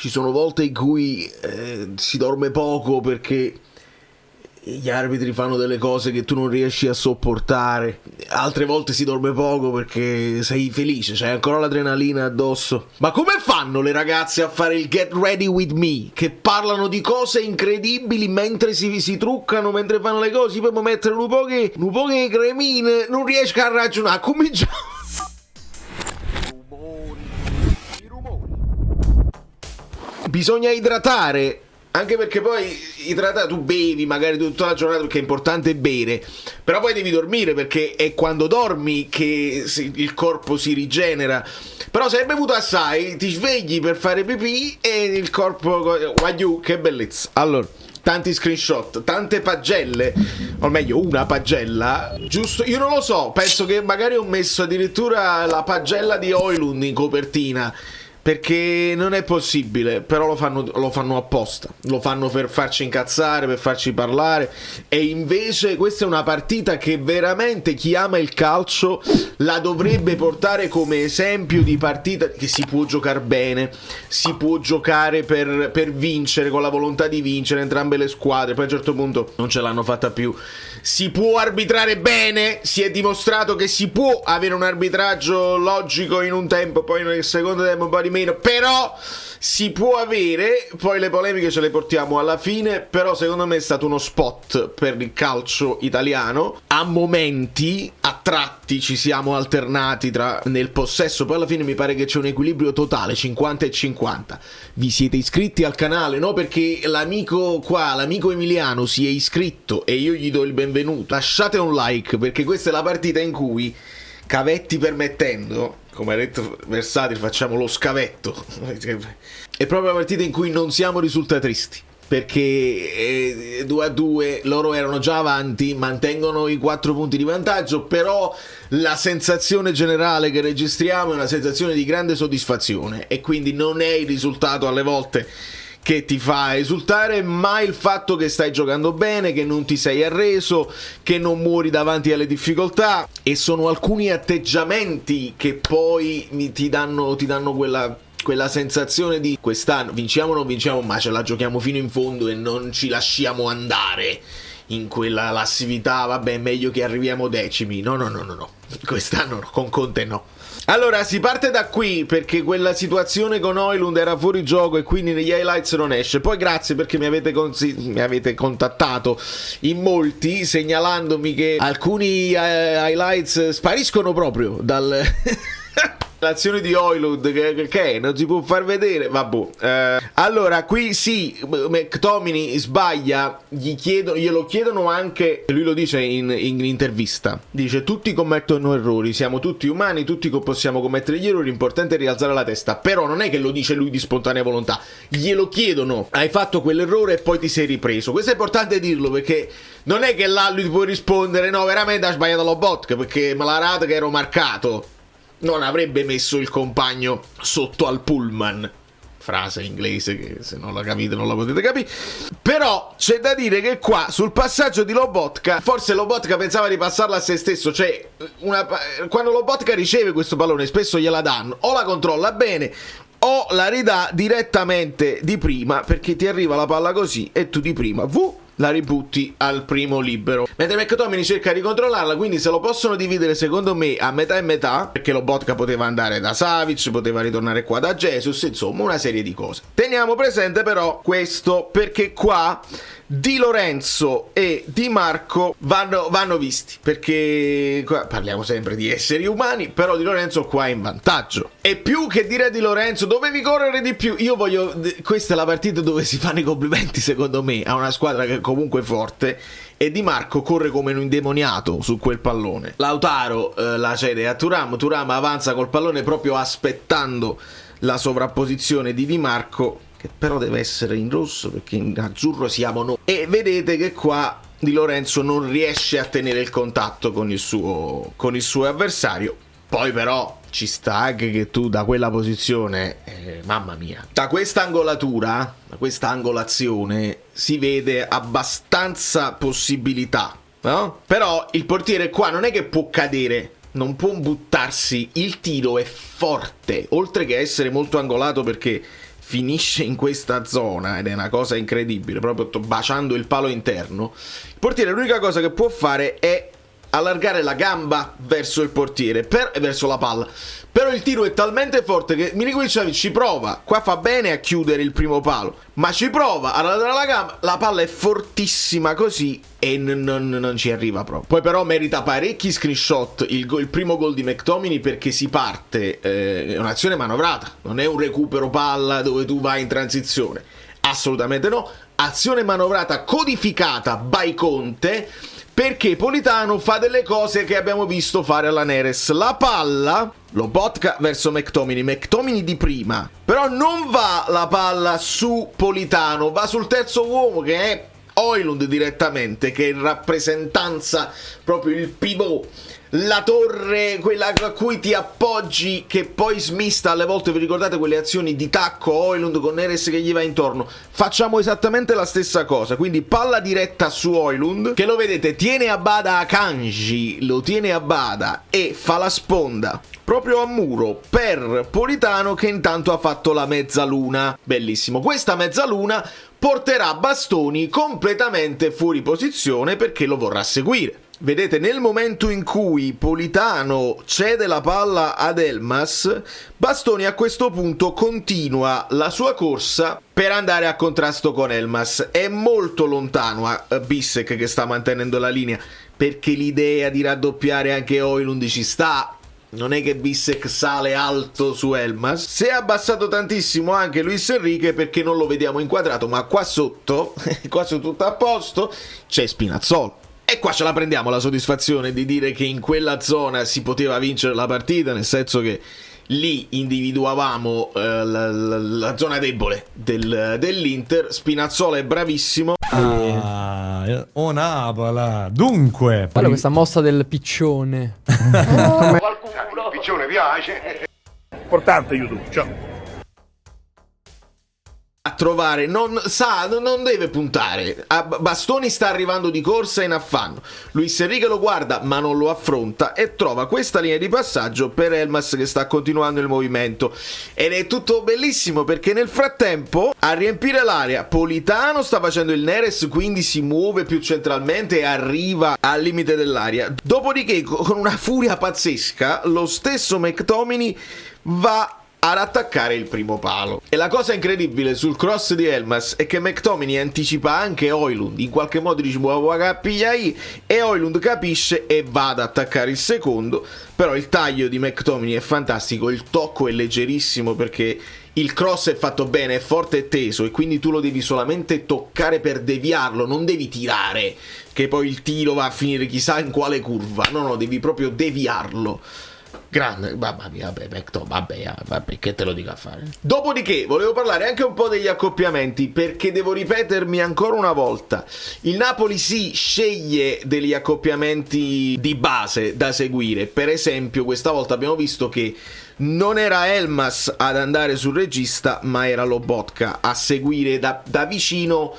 ci sono volte in cui si dorme poco perché gli arbitri fanno delle cose che tu non riesci a sopportare, altre volte si dorme poco perché sei felice, c'hai ancora l'adrenalina addosso. Ma come fanno le ragazze a fare il Get Ready With Me, che parlano di cose incredibili mentre si truccano, mentre fanno le cose? Poi mettere un po' di cremine, non riesco a ragionare, come già... Bisogna idratare, anche perché poi idratare, tu bevi magari tutta la giornata perché è importante bere, però poi devi dormire perché è quando dormi che il corpo si rigenera. Però se hai bevuto assai ti svegli per fare pipì e il corpo, guagliù, che bellezza. Allora, tanti screenshot, tante pagelle, o meglio una pagella, giusto? Io non lo so, penso che magari ho messo addirittura la pagella di Højlund in copertina, perché non è possibile, però lo fanno apposta, lo fanno per farci incazzare, per farci parlare. E invece questa è una partita che veramente chi ama il calcio la dovrebbe portare come esempio di partita che si può giocare bene, si può giocare per vincere, con la volontà di vincere entrambe le squadre. Poi a un certo punto non ce l'hanno fatta più. Si può arbitrare bene, si è dimostrato che si può avere un arbitraggio logico in un tempo, poi nel secondo tempo un po' di meno, però si può avere. Poi le polemiche ce le portiamo alla fine, però secondo me è stato uno spot per il calcio italiano. A momenti, a tratti ci siamo alternati nel possesso, poi alla fine mi pare che c'è un equilibrio totale 50 e 50. Vi siete iscritti al canale? No, perché l'amico Emiliano si è iscritto e io gli do il benvenuto. Lasciate un like, perché questa è la partita in cui, cavetti permettendo, come ha detto Versati, facciamo lo scavetto. È proprio la partita in cui non siamo risultatisti, perché 2-2 loro erano già avanti, mantengono i 4 punti di vantaggio, però la sensazione generale che registriamo è una sensazione di grande soddisfazione, e quindi non è il risultato alle volte che ti fa esultare, ma il fatto che stai giocando bene, che non ti sei arreso, che non muori davanti alle difficoltà. E sono alcuni atteggiamenti che poi ti danno quella sensazione di quest'anno vinciamo o non vinciamo, ma ce la giochiamo fino in fondo e non ci lasciamo andare in quella lassività, vabbè, è meglio che arriviamo decimi. No, quest'anno con Conte no. Allora si parte da qui, perché quella situazione con Højlund era fuori gioco e quindi negli highlights non esce. Poi grazie perché mi avete contattato in molti segnalandomi che alcuni highlights spariscono proprio dal... L'azione di Højlund che non si può far vedere, vabbè. Allora qui sì, McTominay sbaglia, glielo chiedono anche, lui lo dice in intervista, dice: tutti commettono errori, siamo tutti umani, tutti possiamo commettere gli errori, l'importante è rialzare la testa. Però non è che lo dice lui di spontanea volontà, glielo chiedono: hai fatto quell'errore e poi ti sei ripreso. Questo è importante dirlo, perché non è che là lui ti può rispondere: no, veramente ha sbagliato la botka perché me l'ha rata che ero marcato. Non avrebbe messo il compagno sotto al pullman. Frase inglese che se non la capite non la potete capire. Però c'è da dire che qua sul passaggio di Lobotka, forse Lobotka pensava di passarla a se stesso. Cioè quando Lobotka riceve questo pallone spesso gliela danno, o la controlla bene o la ridà direttamente di prima, perché ti arriva la palla così e tu di prima la ributti al primo libero, mentre McTominay cerca di controllarla. Quindi se lo possono dividere secondo me a metà e metà, perché Lobotka poteva andare da Savic, poteva ritornare qua da Jesus, insomma una serie di cose. Teniamo presente però questo, perché qua Di Lorenzo e Di Marco vanno visti, perché qua parliamo sempre di esseri umani, però Di Lorenzo qua è in vantaggio. E più che dire a Di Lorenzo dovevi correre di più, io voglio, questa è la partita dove si fanno i complimenti secondo me a una squadra che comunque è forte, e Di Marco corre come un indemoniato su quel pallone. Lautaro la cede a Thuram avanza col pallone proprio aspettando la sovrapposizione di Di Marco, che però deve essere in rosso perché in azzurro siamo noi. E vedete che qua Di Lorenzo non riesce a tenere il contatto con il suo avversario. Poi però ci sta anche che tu da quella posizione, mamma mia, da questa angolatura, da questa angolazione si vede abbastanza possibilità, no? Però il portiere qua non è che può cadere, non può buttarsi, il tiro è forte, oltre che essere molto angolato perché finisce in questa zona, ed è una cosa incredibile, proprio baciando il palo interno, il portiere l'unica cosa che può fare è allargare la gamba verso il portiere, verso la palla. Però il tiro è talmente forte che Milinkovic-Savic ci prova, qua fa bene a chiudere il primo palo, ma ci prova ad allargare la gamba, la palla è fortissima così e non ci arriva proprio. Poi però merita parecchi screenshot il primo gol di McTominay, perché si parte, è un'azione manovrata, non è un recupero palla dove tu vai in transizione, assolutamente no, azione manovrata codificata by Conte, perché Politano fa delle cose che abbiamo visto fare alla Neres. La palla lo botka verso McTominay di prima, però non va la palla su Politano, va sul terzo uomo che è Højlund direttamente, che è in rappresentanza, proprio il pivot, la torre, quella a cui ti appoggi, che poi smista alle volte. Vi ricordate quelle azioni di tacco Højlund con Neres che gli va intorno? Facciamo esattamente la stessa cosa, quindi palla diretta su Højlund, che lo vedete tiene a bada Akanji, lo tiene a bada e fa la sponda proprio a muro per Politano, che intanto ha fatto la mezzaluna. Bellissimo. Questa mezzaluna porterà Bastoni completamente fuori posizione perché lo vorrà seguire. Vedete, nel momento in cui Politano cede la palla ad Elmas, Bastoni a questo punto continua la sua corsa per andare a contrasto con Elmas. È molto lontano a Bissek, che sta mantenendo la linea, perché l'idea di raddoppiare anche Højlund ci sta. Non è che Bissek sale alto su Elmas. Si è abbassato tantissimo anche Luis Enrique, perché non lo vediamo inquadrato, ma qua sotto, qua su tutto a posto, c'è Spinazzola. E qua ce la prendiamo la soddisfazione di dire che in quella zona si poteva vincere la partita, nel senso che lì individuavamo la zona debole dell'Inter. Spinazzola è bravissimo. Napola. Dunque, guarda questa mossa del piccione. Il piccione piace. Importante YouTube, ciao. A trovare, non deve puntare. Bastoni sta arrivando di corsa in affanno. Luis Enrique lo guarda ma non lo affronta e trova questa linea di passaggio per Elmas, che sta continuando il movimento, ed è tutto bellissimo perché nel frattempo a riempire l'area Politano sta facendo il Neres, quindi si muove più centralmente e arriva al limite dell'area. Dopodiché, con una furia pazzesca, lo stesso McTominay va ad attaccare il primo palo. E la cosa incredibile sul cross di Elmas è che McTominay anticipa anche Højlund, in qualche modo dice e Højlund capisce e va ad attaccare il secondo. Però il taglio di McTominay è fantastico, il tocco è leggerissimo perché il cross è fatto bene, è forte e teso, e quindi tu lo devi solamente toccare per deviarlo, non devi tirare che poi il tiro va a finire chissà in quale curva, no, devi proprio deviarlo. Grande, vabbè, che te lo dica a fare. Dopodiché volevo parlare anche un po' degli accoppiamenti, perché devo ripetermi ancora una volta. Il Napoli si sceglie degli accoppiamenti di base da seguire. Per esempio, questa volta abbiamo visto che non era Elmas ad andare sul regista, ma era Lobotka a seguire da vicino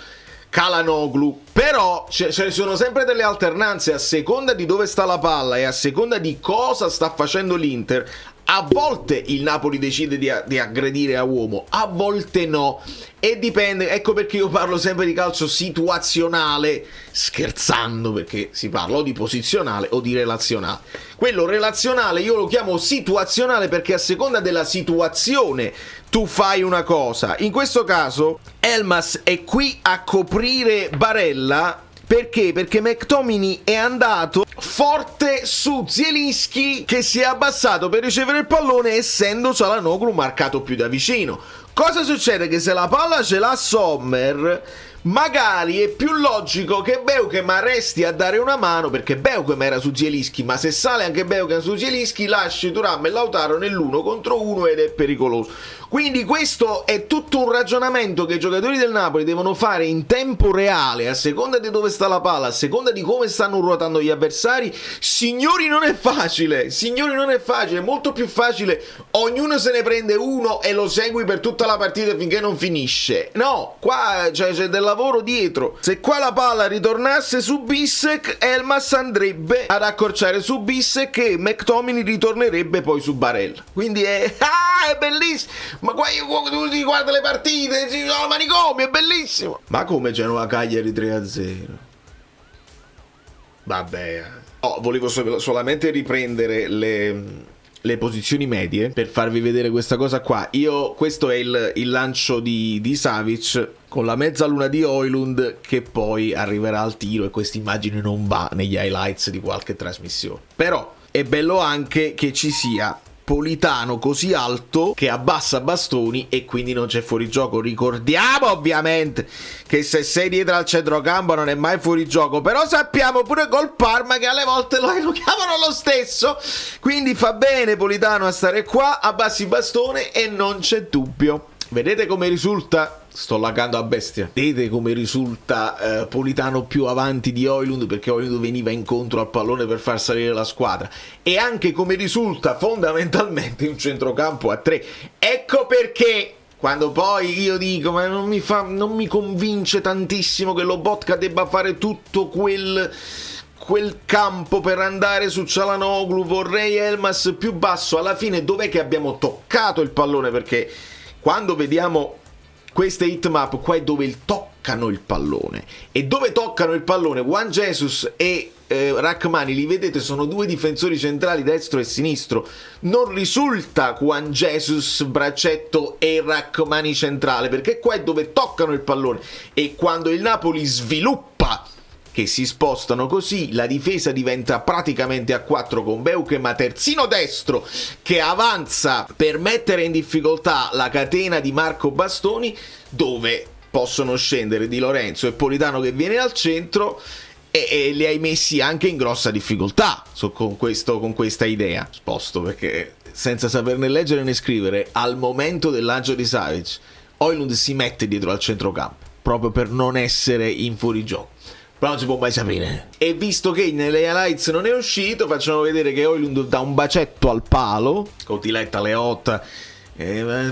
Çalhanoğlu. Però ce ne sono sempre delle alternanze a seconda di dove sta la palla e a seconda di cosa sta facendo l'Inter. A volte il Napoli decide di aggredire a uomo, a volte no, e dipende. Ecco perché io parlo sempre di calcio situazionale, scherzando, perché si parla o di posizionale o di relazionale. Quello relazionale io lo chiamo situazionale perché a seconda della situazione tu fai una cosa. In questo caso Elmas è qui a coprire Barella. Perché? Perché McTominay è andato forte su Zielinski, che si è abbassato per ricevere il pallone, essendo Çalhanoğlu marcato più da vicino. Cosa succede? Che se la palla ce l'ha Sommer, magari è più logico che Beukema resti a dare una mano, perché Beukema era su Zielinski, ma se sale anche Beukema su Zielinski lasci Thuram e Lautaro nell'1 contro 1 ed è pericoloso. Quindi questo è tutto un ragionamento che i giocatori del Napoli devono fare in tempo reale, a seconda di dove sta la palla, a seconda di come stanno ruotando gli avversari. Signori, non è facile, è molto più facile ognuno se ne prende uno e lo segui per tutta la partita finché non finisce. No, qua c'è del lavoro dietro. Se qua la palla ritornasse su Bissek, Elmas andrebbe ad accorciare su Bissek e McTominay ritornerebbe poi su Barella. Quindi è bellissimo. Ma qua io guarda le partite, no, manicomio, è bellissimo. Ma come Genoa Cagliari 3-0? Vabbè. Volevo solamente riprendere le posizioni medie per farvi vedere questa cosa qua. Questo è il lancio di Savic con la mezzaluna di Højlund che poi arriverà al tiro, e questa immagine non va negli highlights di qualche trasmissione. Però è bello anche che ci sia Politano così alto che abbassa Bastoni e quindi non c'è fuorigioco. Ricordiamo ovviamente che se sei dietro al centrocampo non è mai fuorigioco, però sappiamo pure col Parma che alle volte lo chiamano lo stesso, quindi fa bene Politano a stare qua, abbassi Bastone e non c'è dubbio. Vedete come risulta? Sto laggando a bestia. Vedete come risulta Politano più avanti di Højlund, perché Højlund veniva incontro al pallone per far salire la squadra, e anche come risulta fondamentalmente un centrocampo a 3. Ecco perché quando poi io dico ma non mi convince tantissimo che Lobotka debba fare tutto quel campo per andare su Çalhanoğlu, vorrei Elmas più basso. Alla fine dov'è che abbiamo toccato il pallone? Perché quando vediamo queste hitmap qua è dove toccano il pallone, e dove toccano il pallone Juan Jesus e Rrahmani, li vedete, sono due difensori centrali destro e sinistro. Non risulta Juan Jesus braccetto e Rrahmani centrale, perché qua è dove toccano il pallone, e quando il Napoli sviluppa che si spostano così, la difesa diventa praticamente a 4 con Beukema terzino destro che avanza per mettere in difficoltà la catena di Marco Bastoni, dove possono scendere Di Lorenzo e Politano che viene al centro, e li hai messi anche in grossa difficoltà con questa idea. Sposto perché senza saperne leggere né scrivere, al momento del lancio di Savic Højlund si mette dietro al centrocampo proprio per non essere in fuorigioco. Però non si può mai sapere. E visto che nelle highlights non è uscito, facciamo vedere che Højlund dà un bacetto al palo, Cotiletta Leotta,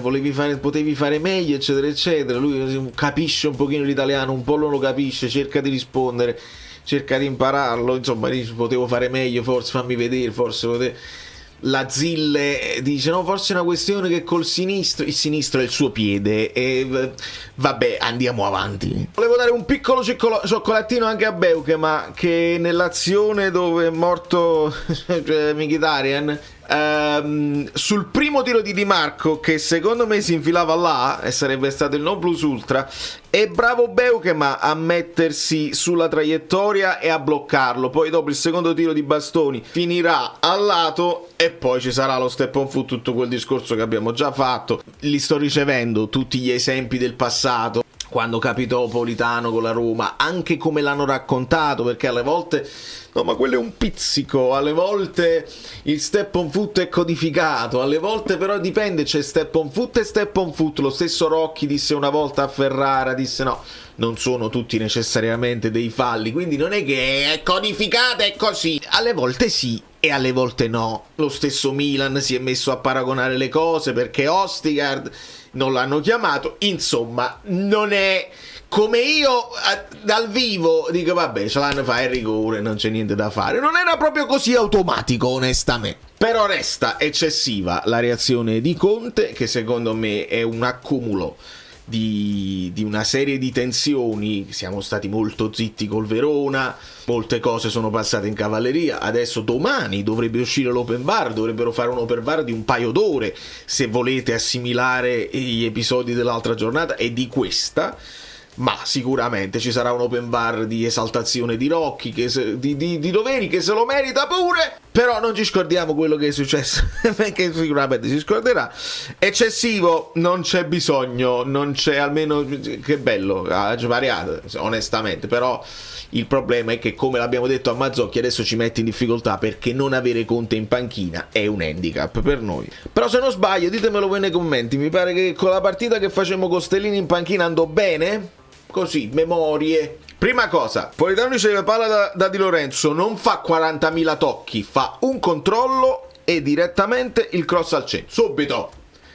potevi fare meglio, eccetera eccetera. Lui capisce un pochino l'italiano, un po' non lo capisce, cerca di rispondere, cerca di impararlo, insomma potevo fare meglio, forse fammi vedere, forse la Zille dice no, forse è una questione che il sinistro è il suo piede, e vabbè, andiamo avanti. Volevo dare un piccolo cioccolatino anche a Beukema, che nell'azione dove è morto Mkhitaryan, sul primo tiro di Di Marco, che secondo me si infilava là e sarebbe stato il non plus ultra, è bravo Beukema a mettersi sulla traiettoria e a bloccarlo. Poi dopo il secondo tiro di Bastoni finirà al lato e poi ci sarà lo step on foot, tutto quel discorso che abbiamo già fatto. Li sto ricevendo tutti gli esempi del passato, quando capitò Politano con la Roma, anche come l'hanno raccontato, perché alle volte no, ma quello è un pizzico, alle volte il step on foot è codificato, alle volte però dipende, c'è step on foot e step on foot. Lo stesso Rocchi disse una volta a Ferrara, disse no, non sono tutti necessariamente dei falli, quindi non è che è codificata, è così. Alle volte sì e alle volte no. Lo stesso Milan si è messo a paragonare le cose perché Østigård non l'hanno chiamato, insomma non è come io dal vivo dico vabbè, ce l'hanno fa il rigore, non c'è niente da fare. Non era proprio così automatico, onestamente. Però resta eccessiva la reazione di Conte, che secondo me è un accumulo di una serie di tensioni. Siamo stati molto zitti col Verona, molte cose sono passate in cavalleria. Adesso domani dovrebbe uscire l'open bar, dovrebbero fare un open bar di un paio d'ore se volete assimilare gli episodi dell'altra giornata e di questa. Ma sicuramente ci sarà un open bar di esaltazione di Rocchi, di Doveri, che se lo merita pure. Però non ci scordiamo quello che è successo, perché sicuramente si scorderà. Eccessivo, non c'è bisogno, non c'è, almeno, che bello, ha variato, onestamente. Però il problema è che, come l'abbiamo detto a Mazzocchi, adesso ci mette in difficoltà, perché non avere Conte in panchina è un handicap per noi. Però se non sbaglio, ditemelo voi nei commenti, mi pare che con la partita che facemmo con Stellini in panchina andò bene? Così, memorie. Prima cosa, Politano riceve palla da Di Lorenzo, non fa 40.000 tocchi, fa un controllo e direttamente il cross al centro, subito,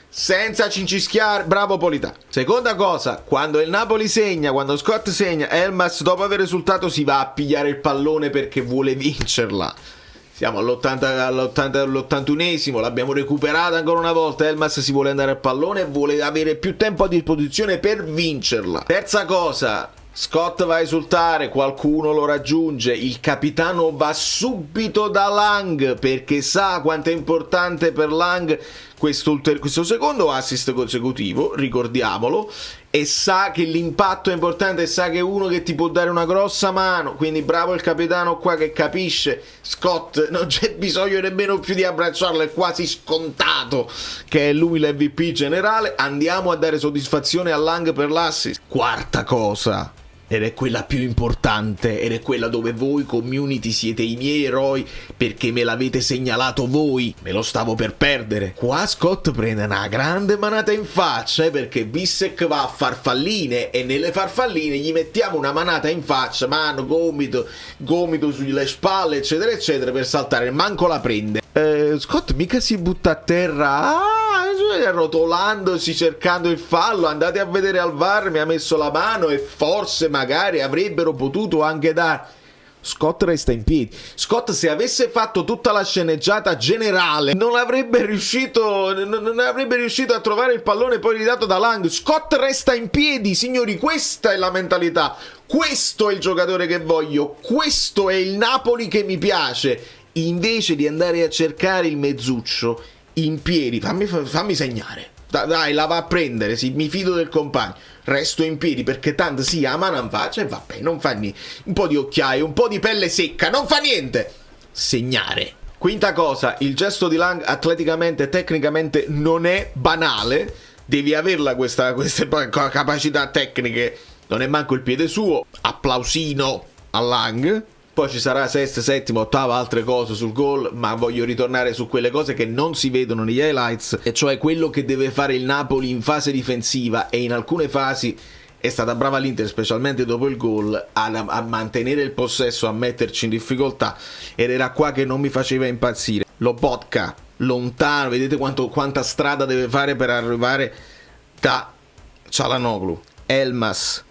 senza cincischiare. Bravo Politano. Seconda cosa, quando il Napoli segna, quando Scott segna, Elmas dopo aver risultato si va a pigliare il pallone perché vuole vincerla. Siamo all'81esimo, l'abbiamo recuperata ancora una volta. Elmas si vuole andare al pallone e vuole avere più tempo a disposizione per vincerla. Terza cosa, Scott va a esultare, qualcuno lo raggiunge, il capitano va subito da Lang perché sa quanto è importante per Lang questo secondo assist consecutivo, ricordiamolo, e sa che l'impatto è importante e sa che è uno che ti può dare una grossa mano, quindi bravo il capitano qua che capisce. Scott non c'è bisogno nemmeno più di abbracciarlo, è quasi scontato che è lui l'MVP generale. Andiamo a dare soddisfazione a Lang per l'assist. Quarta cosa, ed è quella più importante, ed è quella dove voi community siete i miei eroi perché me l'avete segnalato voi, me lo stavo per perdere. Qua Scott prende una grande manata in faccia perché Bissek va a farfalline e nelle farfalline gli mettiamo una manata in faccia, mano, gomito sulle spalle eccetera eccetera per saltare, manco la prende. Scott mica si butta a terra rotolandosi cercando il fallo. Andate a vedere al VAR, mi ha messo la mano e forse magari avrebbero potuto anche dare. Scott resta in piedi. Scott, se avesse fatto tutta la sceneggiata generale, non avrebbe riuscito a trovare il pallone poi ridato da Lang. Scott resta in piedi, signori, questa è la mentalità, questo è il giocatore che voglio, questo è il Napoli che mi piace. Invece di andare a cercare il mezzuccio in piedi, fammi segnare, dai, la va a prendere, sì, mi fido del compagno, resto in piedi perché tanto sì, a mano in faccia e vabbè, non fa niente, un po' di occhiaie, un po' di pelle secca, non fa niente, segnare. Quinta cosa, il gesto di Lang atleticamente, tecnicamente non è banale, devi averla queste capacità tecniche, non è manco il piede suo, applausino a Lang. Poi ci sarà sesta, settima, ottava, altre cose sul gol, ma voglio ritornare su quelle cose che non si vedono negli highlights, e cioè quello che deve fare il Napoli in fase difensiva, e in alcune fasi è stata brava l'Inter, specialmente dopo il gol, a mantenere il possesso, a metterci in difficoltà, ed era qua che non mi faceva impazzire. Lobotka, lontano, vedete quanta strada deve fare per arrivare da Çalhanoğlu. Elmas,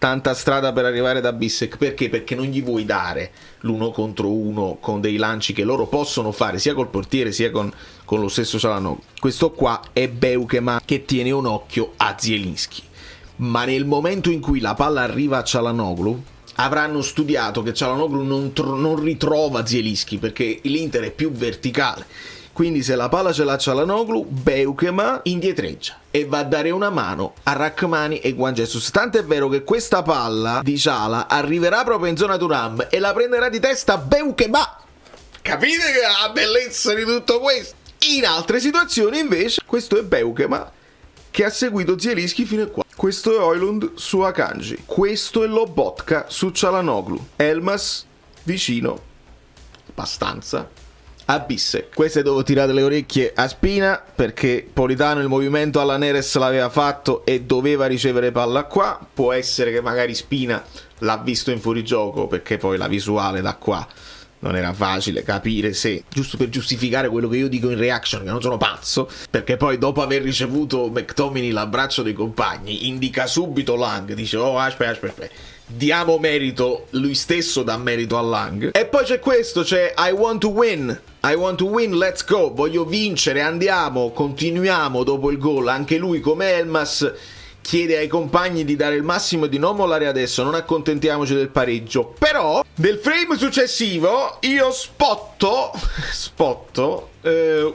tanta strada per arrivare da Bissek. Perché? Perché non gli vuoi dare l'uno contro uno con dei lanci che loro possono fare sia col portiere sia con lo stesso Çalhanoğlu. Questo qua è Beukema che tiene un occhio a Zielinski, ma nel momento in cui la palla arriva a Çalhanoğlu avranno studiato che Çalhanoğlu non ritrova Zielinski perché l'Inter è più verticale. Quindi se la palla ce l'ha Çalhanoğlu, Beukema indietreggia e va a dare una mano a Rrahmani e Juan Jesus. Tant'è vero che questa palla di Çalha arriverà proprio in zona Thuram e la prenderà di testa Beukema. Capite che la bellezza di tutto questo? In altre situazioni invece questo è Beukema che ha seguito Zielinski fino a qua. Questo è Højlund su Akanji. Questo è Lobotka su Çalhanoğlu. Elmas vicino abbastanza a Bissek. Queste devo tirare le orecchie a Spina perché Politano il movimento alla Neres l'aveva fatto e doveva ricevere palla qua. Può essere che magari Spina l'ha visto in fuorigioco perché poi la visuale da qua non era facile capire se, giusto per giustificare quello che io dico in reaction, che non sono pazzo, perché poi dopo aver ricevuto McTominay l'abbraccio dei compagni indica subito Lang, dice oh aspetta, diamo merito, lui stesso dà merito a Lang. E poi c'è questo, c'è I want to win, let's go, voglio vincere, andiamo, continuiamo dopo il gol. Anche lui come Elmas chiede ai compagni di dare il massimo e di non mollare adesso, non accontentiamoci del pareggio. Però nel frame successivo io spotto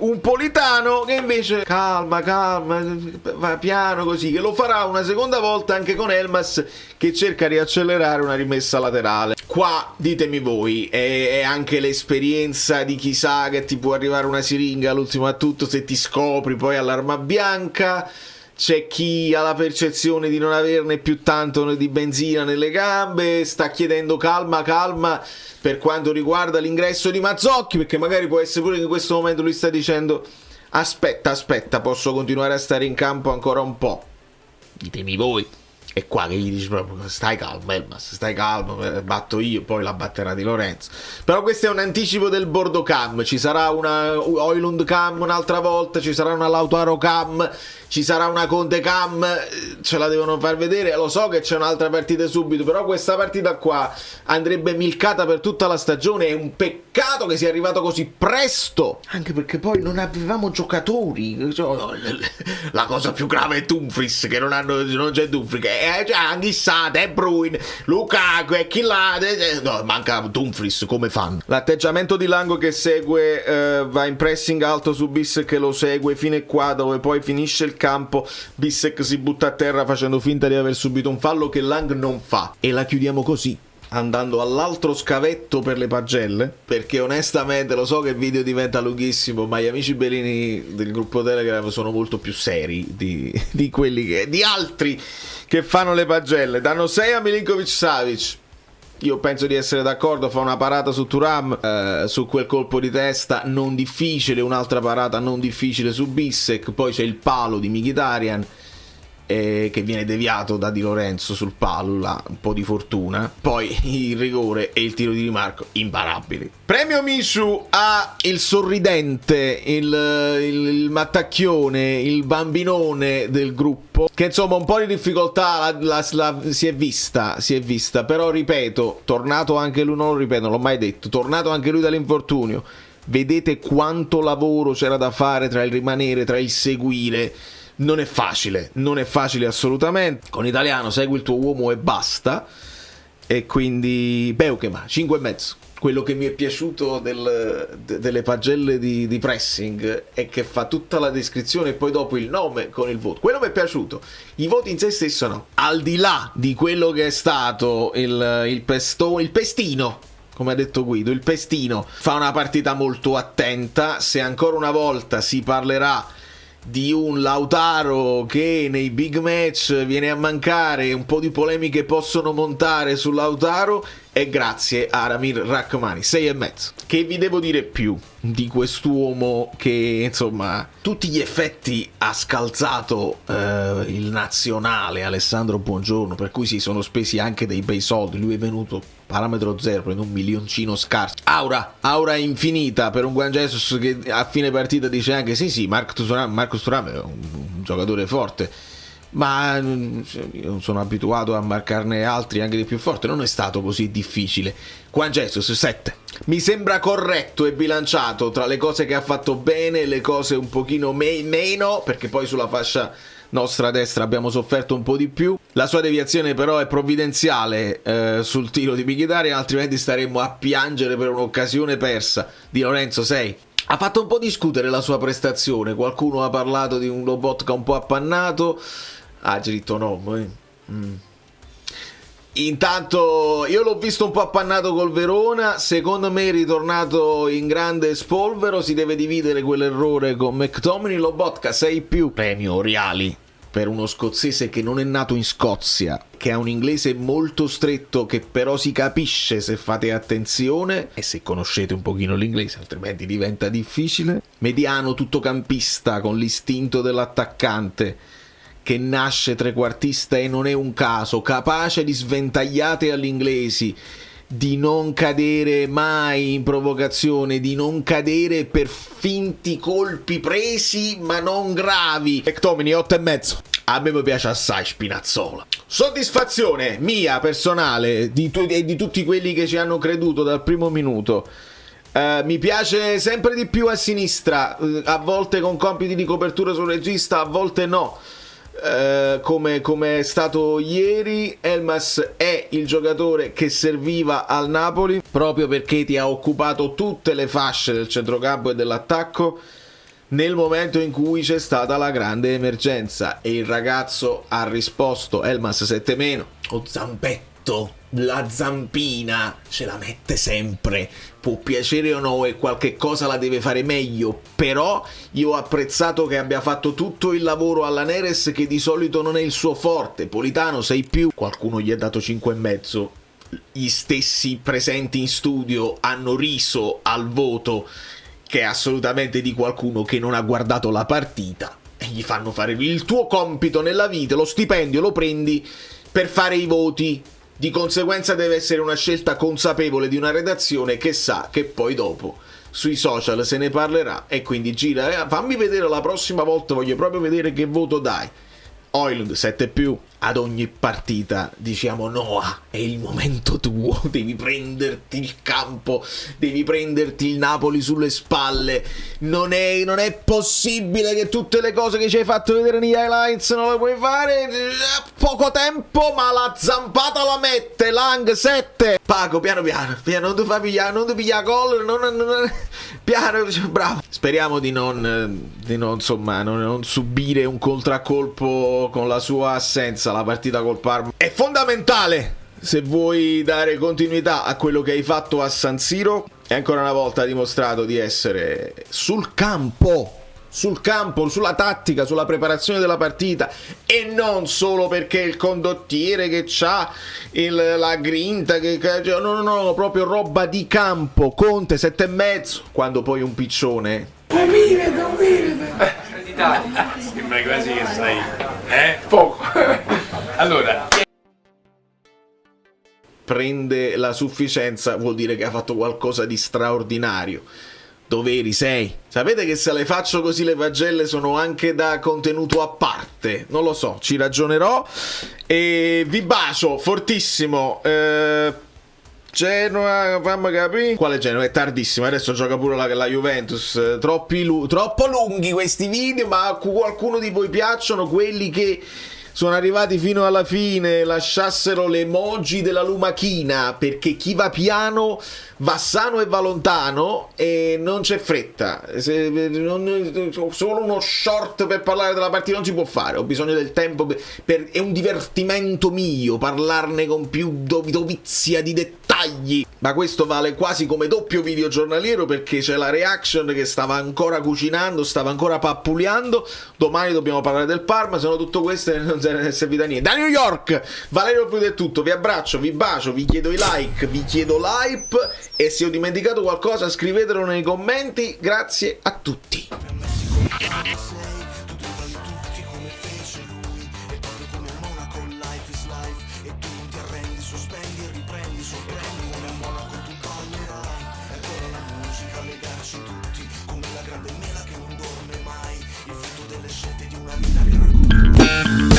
un Politano che invece calma, va piano così, che lo farà una seconda volta anche con Elmas che cerca di accelerare una rimessa laterale. Qua ditemi voi, è anche l'esperienza di chi sa che ti può arrivare una siringa all'ultimo a tutto se ti scopri poi all'arma bianca. C'è chi ha la percezione di non averne più tanto di benzina nelle gambe, sta chiedendo calma per quanto riguarda l'ingresso di Mazzocchi, perché magari può essere pure che in questo momento lui sta dicendo aspetta, posso continuare a stare in campo ancora un po'. Ditemi voi. è qua che gli dici proprio stai calmo Elmas, stai calmo, batto io, poi la batterà Di Lorenzo. Però questo è un anticipo del Bordo Cam, ci sarà una Oilund Cam un'altra volta, ci sarà una Lautaro Cam, ci sarà una Conte Cam, ce la devono far vedere. Lo so che c'è un'altra partita subito, però questa partita qua andrebbe milcata per tutta la stagione. È un peccato che sia arrivato così presto, anche perché poi non avevamo giocatori. La cosa più grave è Dumfries, che non c'è Dumfries, c'è anche Issa, De Bruyne, Lukaku e chi là, no, manca Dumfries. Come fanno? L'atteggiamento di Lango che segue, va in pressing alto su Bissek, che lo segue fino a qua dove poi finisce il campo. Bissek si butta a terra facendo finta di aver subito un fallo che Lang non fa, e la chiudiamo così, andando all'altro scavetto per le pagelle, perché onestamente lo so che il video diventa lunghissimo, ma gli amici Belini del gruppo Telegram sono molto più seri di quelli di altri che fanno le pagelle. Danno 6 a Milinkovic-Savic. Io penso di essere d'accordo, fa una parata su Thuram, su quel colpo di testa non difficile, un'altra parata non difficile su Bissek, poi c'è il palo di Mkhitaryan che viene deviato da Di Lorenzo sul palo, là, un po' di fortuna, poi il rigore e il tiro di Di Marco imparabili. Premio Mishu a il sorridente, il mattacchione, il bambinone del gruppo, che insomma un po' di difficoltà si è vista, però ripeto, tornato anche lui, non lo ripeto, non l'ho mai detto, tornato anche lui dall'infortunio, vedete quanto lavoro c'era da fare tra il rimanere, tra il seguire. Non è facile assolutamente. Con Italiano segui il tuo uomo e basta. E quindi Beukema 5,5. Quello che mi è piaciuto delle pagelle di pressing è che fa tutta la descrizione e poi dopo il nome con il voto. Quello mi è piaciuto. I voti in sé stesso no. Al di là di quello che è stato il pestino, come ha detto Guido, il pestino fa una partita molto attenta. Se ancora una volta si parlerà di un Lautaro che nei big match viene a mancare, un po' di polemiche possono montare su Lautaro, e grazie a Ramir Rachmani. 6,5. Che vi devo dire più di quest'uomo che insomma tutti gli effetti ha scalzato il nazionale Alessandro Buongiorno, per cui si sono spesi anche dei bei soldi. Lui è venuto parametro zero, prende un milioncino scarso, aura infinita per un Juan Jesus che a fine partita dice anche sì Marcus Thuram è un giocatore forte, ma io non sono abituato a marcarne altri anche di più forte, non è stato così difficile. Juan Jesus 7, mi sembra corretto e bilanciato tra le cose che ha fatto bene e le cose un pochino meno, perché poi sulla fascia nostra destra abbiamo sofferto un po' di più. La sua deviazione però è provvidenziale sul tiro di Mkhitaryan, altrimenti staremmo a piangere per un'occasione persa. Di Lorenzo 6. Ha fatto un po' discutere la sua prestazione, qualcuno ha parlato di un Lobotka un po' appannato, ha diritto no. Intanto io l'ho visto un po' appannato col Verona, secondo me è ritornato in grande spolvero, si deve dividere quell'errore con McTominay. Lobotka 6+, premio Riali per uno scozzese che non è nato in Scozia, che ha un inglese molto stretto che però si capisce se fate attenzione e se conoscete un pochino l'inglese, altrimenti diventa difficile. Mediano tuttocampista con l'istinto dell'attaccante, che nasce trequartista e non è un caso, capace di sventagliate all'inglesi, di non cadere mai in provocazione, di non cadere per finti colpi presi ma non gravi. McTominay 8,5. A me mi piace assai Spinazzola. Soddisfazione mia personale e di tutti quelli che ci hanno creduto dal primo minuto. Mi piace sempre di più a sinistra, a volte con compiti di copertura sul regista, a volte no. Come è stato ieri. Elmas è il giocatore che serviva al Napoli, proprio perché ti ha occupato tutte le fasce del centrocampo e dell'attacco nel momento in cui c'è stata la grande emergenza, e il ragazzo ha risposto. Elmas 7-. O Zampetto, la zampina ce la mette sempre, può piacere o no, e qualche cosa la deve fare meglio, però io ho apprezzato che abbia fatto tutto il lavoro alla Neres, che di solito non è il suo forte. Politano 6+, qualcuno gli ha dato 5,5. Gli stessi presenti in studio hanno riso al voto, che è assolutamente di qualcuno che non ha guardato la partita, e gli fanno fare il tuo compito nella vita, lo stipendio lo prendi per fare i voti. Di conseguenza deve essere una scelta consapevole di una redazione che sa che poi dopo sui social se ne parlerà, e quindi gira, fammi vedere la prossima volta, voglio proprio vedere che voto dai. Højlund 7+, ad ogni partita diciamo Noah, è il momento tuo, devi prenderti il campo, devi prenderti il Napoli sulle spalle, non è possibile che tutte le cose che ci hai fatto vedere negli highlights non le puoi fare, poco tempo ma la zampata la mette, Lang 7, Paco piano, non ti fa pigliare, non ti piglia gol, piano, bravo. Speriamo di non insomma non subire un contraccolpo con la sua assenza. La partita col Parma è fondamentale se vuoi dare continuità a quello che hai fatto a San Siro, e ancora una volta ha dimostrato di essere sul campo, sulla tattica, sulla preparazione della partita, e non solo perché il condottiere che c'ha la grinta, no, proprio roba di campo. Conte 7,5, quando poi un piccione Sembra quasi che sai, poco. Allora, prende la sufficienza, vuol dire che ha fatto qualcosa di straordinario. Doveri 6. Sapete che se le faccio così le pagelle sono anche da contenuto a parte, non lo so, ci ragionerò. E vi bacio fortissimo. Genoa, fammi capire. Quale Genoa? È tardissimo, adesso gioca pure la Juventus. Troppo lunghi questi video, ma a qualcuno di voi piacciono quelli che sono arrivati fino alla fine, lasciassero l'emoji della lumachina, perché chi va piano va sano e va lontano e non c'è fretta. Solo uno short per parlare della partita non si può fare, ho bisogno del tempo è un divertimento mio parlarne con più dovizia di dettagli, ma questo vale quasi come doppio video giornaliero, perché c'è la reaction che stava ancora cucinando, stava ancora pappuliando. Domani dobbiamo parlare del Parma, se no tutto questo non è servito a niente. Da New York, Valerio più del tutto, vi abbraccio, vi bacio, vi chiedo i like, vi chiedo l'hype, e se ho dimenticato qualcosa scrivetelo nei commenti. Grazie a tutti. Come la grande mela che non dorme mai, il frutto delle scelte di una vita che racconta.